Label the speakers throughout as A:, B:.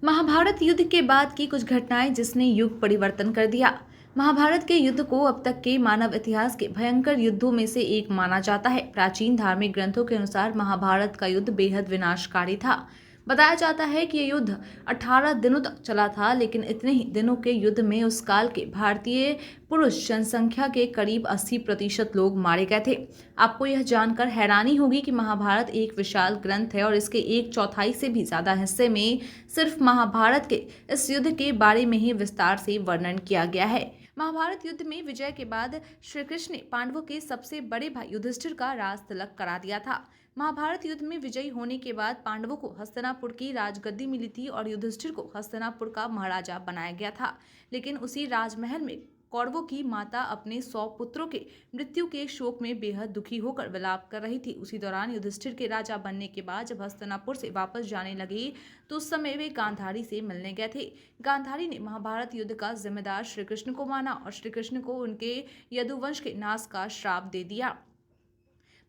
A: महाभारत युद्ध के बाद की कुछ घटनाएं जिसने युग परिवर्तन कर दिया। महाभारत के युद्ध को अब तक के मानव इतिहास के भयंकर युद्धों में से एक माना जाता है। प्राचीन धार्मिक ग्रंथों के अनुसार महाभारत का युद्ध बेहद विनाशकारी था। बताया जाता है कि यह युद्ध 18 दिनों तक चला था, लेकिन इतने ही दिनों के युद्ध में उस काल के भारतीय पुरुष जनसंख्या के करीब 80% लोग मारे गए थे। आपको यह जानकर हैरानी होगी कि महाभारत एक विशाल ग्रंथ है और इसके 1/4 से भी ज्यादा हिस्से में सिर्फ महाभारत के इस युद्ध के बारे में ही विस्तार से वर्णन किया गया है। महाभारत युद्ध में विजय के बाद श्री कृष्ण ने पांडवों के सबसे बड़े भाई युधिष्ठिर का राज तिलक करा दिया था। महाभारत युद्ध में विजयी होने के बाद पांडवों को हस्तिनापुर की राजगद्दी मिली थी और युधिष्ठिर को हस्तिनापुर का महाराजा बनाया गया था। लेकिन उसी राजमहल में कौरवों की माता अपने 100 पुत्रों के मृत्यु के शोक में बेहद दुखी होकर विलाप कर रही थी। उसी दौरान युधिष्ठिर के राजा बनने के बाद जब हस्तिनापुर से वापस जाने लगे तो उस समय वे गांधारी से मिलने गए थे। गांधारी ने महाभारत युद्ध का जिम्मेदार श्री कृष्ण को माना और श्री कृष्ण को उनके यदुवंश के नाश का श्राप दे दिया।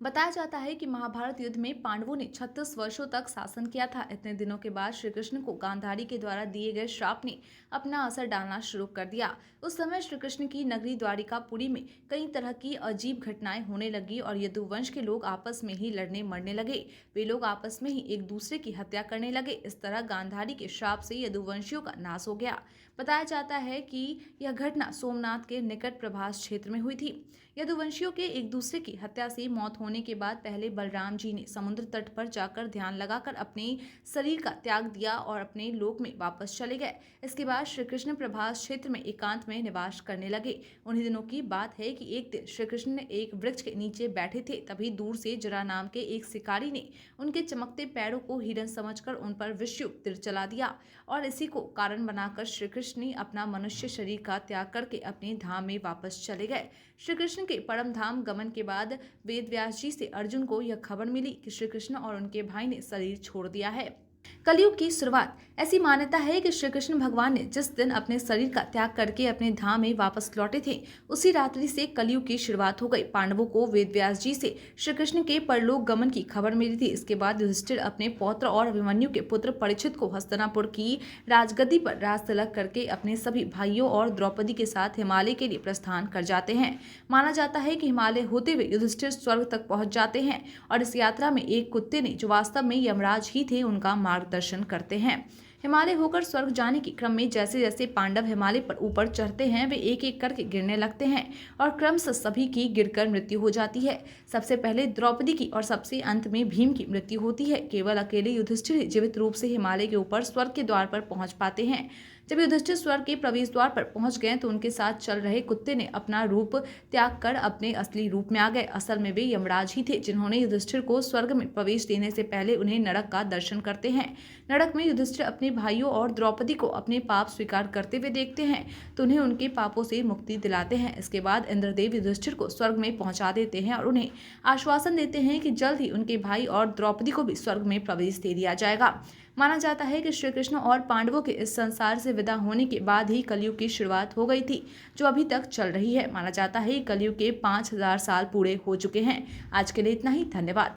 A: बताया जाता है कि महाभारत युद्ध में पांडवों ने 36 वर्षों तक शासन किया था। इतने दिनों के बाद श्री कृष्ण को गांधारी के द्वारा दिए गए श्राप ने अपना असर डालना शुरू कर दिया। उस समय श्री कृष्ण की नगरी द्वारिकापुरी में कई तरह की अजीब घटनाएं होने लगी और यदुवंश के लोग आपस में ही लड़ने मरने लगे। वे लोग आपस में ही एक दूसरे की हत्या करने लगे। इस तरह गांधारी के श्राप से यदुवंशियों का नाश हो गया। बताया जाता है कि यह घटना सोमनाथ के निकट प्रभास क्षेत्र में हुई थी। यदुवंशियों के एक दूसरे की हत्या से मौत होने के बाद पहले बलराम जी ने समुद्र तट पर जाकर ध्यान लगाकर अपने शरीर का त्याग दिया और अपने लोक में वापस चले गए। इसके बाद श्री कृष्ण प्रभास क्षेत्र में एकांत में निवास करने लगे। उन्हीं दिनों की बात है कि एक दिन श्री कृष्ण ने एक वृक्ष के नीचे बैठे थे, तभी दूर से जरा नाम के एक शिकारी ने उनके चमकते पैरों को हिरण समझकर उन पर विषयुक्त तीर चला दिया और इसी को कारण बनाकर श्री कृष्ण ने अपना मनुष्य शरीर का त्याग करके अपने धाम में वापस चले गए। श्री कृष्ण के परम धाम गमन के बाद वेद व्यास जी से अर्जुन को यह खबर मिली कि श्री कृष्ण और उनके भाई ने शरीर छोड़ दिया है। कलयुग की शुरुआत। ऐसी मान्यता है कि श्री कृष्ण भगवान ने जिस दिन अपने शरीर का त्याग करके अपने धाम में वापस लौटे थे, उसी रात्रि से कलयुग की शुरुआत हो गई। पांडवों को वेद व्यास जी से श्री कृष्ण के परलोक गमन की खबर मिली थी। इसके बाद युधिष्ठिर अपने पौत्र और अभिमन्यु के पुत्र परीक्षित को हस्तिनापुर की राजगद्दी पर राज तिलक करके अपने सभी भाइयों और द्रौपदी के साथ हिमालय के लिए प्रस्थान कर जाते हैं। माना जाता है कि हिमालय होते हुए युधिष्ठिर स्वर्ग तक पहुंच जाते हैं और इस यात्रा में एक कुत्ते ने, जो वास्तव में यमराज ही थे, उनका मार्गदर्शन करते हैं। हिमालय होकर स्वर्ग जाने के क्रम में जैसे जैसे पांडव हिमालय पर ऊपर चढ़ते हैं, वे एक एक करके गिरने लगते हैं और क्रमशः सभी की गिरकर मृत्यु हो जाती है। सबसे पहले द्रौपदी की और सबसे अंत में भीम की मृत्यु होती है। केवल अकेले युधिष्ठिर जीवित रूप से हिमालय के ऊपर स्वर्ग के द्वार पर पहुंच पाते हैं। जब युधिष्ठिर स्वर्ग के प्रवेश द्वार पर पहुंच गए तो उनके साथ चल रहे कुत्ते ने अपना रूप त्याग कर अपने असली रूप में आ गए। असल में वे यमराज ही थे, जिन्होंने युधिष्ठिर को स्वर्ग में प्रवेश देने से पहले उन्हें नरक का दर्शन करते हैं। नरक में युधिष्ठिर अपने भाइयों और द्रौपदी को अपने पाप स्वीकार करते हुए देखते हैं तो उन्हें उनके पापों से मुक्ति दिलाते हैं। इसके बाद इंद्रदेव युधिष्ठिर को स्वर्ग में पहुंचा देते हैं और उन्हें आश्वासन देते हैं कि जल्द ही उनके भाई और द्रौपदी को भी स्वर्ग में प्रवेश दे दिया जाएगा। माना जाता है कि श्री कृष्ण और पांडवों के इस संसार से विदा होने के बाद ही कलयुग की शुरुआत हो गई थी, जो अभी तक चल रही है। माना जाता है कि कलयुग के 5000 साल पूरे हो चुके हैं। आज के लिए इतना ही। धन्यवाद।